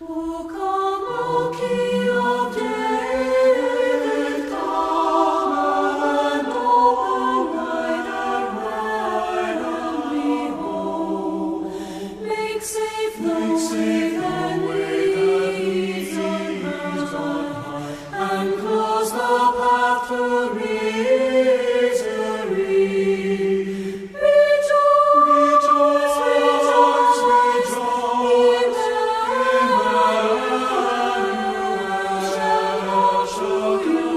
O come, O Key of David, come and open wide and behold. Make safe the way that leads on high, and close the path to misery. Rejoice, Emmanuel shall show you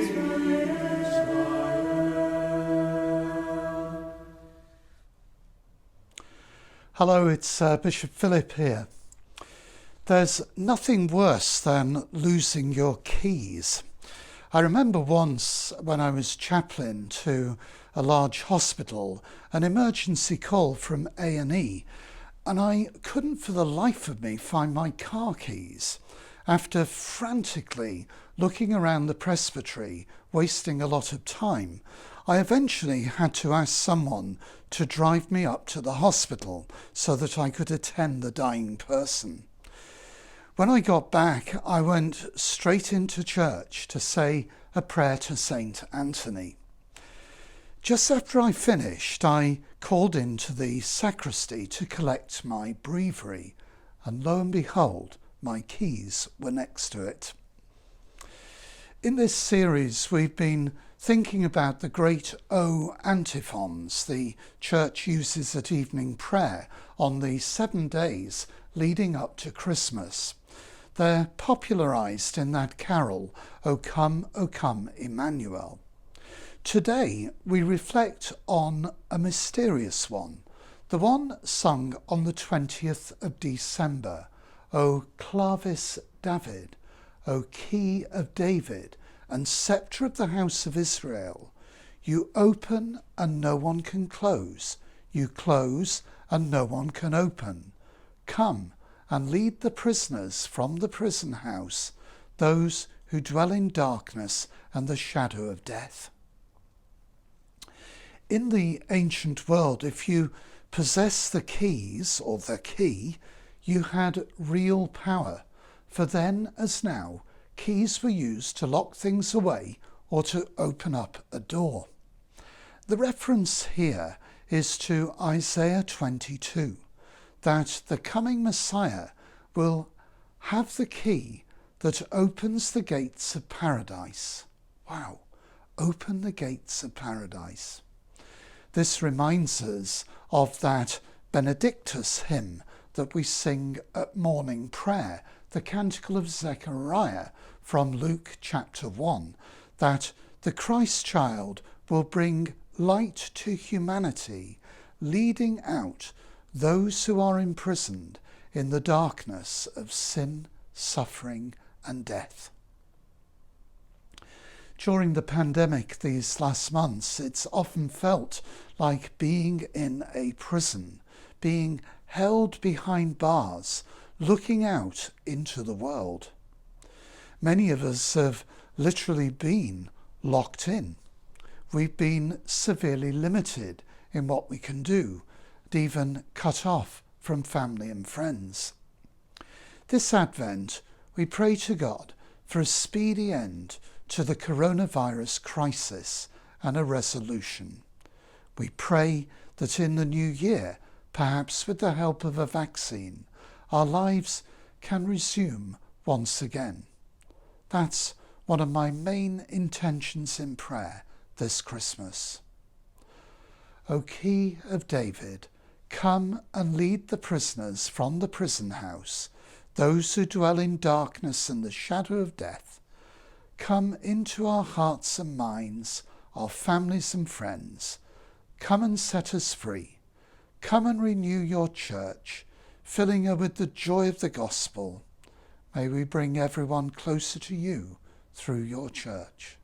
Israel. Hello, it's Bishop Philip here. There's nothing worse than losing your keys. I remember once when I was chaplain to a large hospital, an emergency call from A&E, and I couldn't for the life of me find my car keys. After frantically looking around the presbytery, wasting a lot of time, I eventually had to ask someone to drive me up to the hospital so that I could attend the dying person. When I got back, I went straight into church to say a prayer to Saint Anthony. Just after I finished, I called into the sacristy to collect my breviary, and lo and behold, my keys were next to it. In this series, we've been thinking about the great Antiphons the church uses at evening prayer on the 7 days leading up to Christmas. They're popularised in that carol, O come, Emmanuel. Today we reflect on a mysterious one, the one sung on the 20th of December, O Clavis David, O Key of David, and Sceptre of the House of Israel. You open and no one can close, you close and no one can open. Come and lead the prisoners from the prison house, those who dwell in darkness and the shadow of death. In the ancient world, if you possess the keys, or the key, you had real power, for then, as now, keys were used to lock things away or to open up a door. The reference here is to Isaiah 22, that the coming Messiah will have the key that opens the gates of paradise. Wow, open the gates of paradise. This reminds us of that Benedictus hymn that we sing at morning prayer, the Canticle of Zechariah from Luke chapter 1, that the Christ child will bring light to humanity, leading out those who are imprisoned in the darkness of sin, suffering and death. During the pandemic these last months, it's often felt like being in a prison, being held behind bars, looking out into the world. Many of us have literally been locked in. We've been severely limited in what we can do, and even cut off from family and friends. This Advent, we pray to God for a speedy end to the coronavirus crisis and a resolution. We pray that in the new year, perhaps with the help of a vaccine, our lives can resume once again. That's one of my main intentions in prayer this Christmas. O Key of David, come and lead the prisoners from the prison house, those who dwell in darkness and the shadow of death. Come into our hearts and minds, our families and friends. Come and set us free. Come and renew your church, filling her with the joy of the gospel. May we bring everyone closer to you through your church.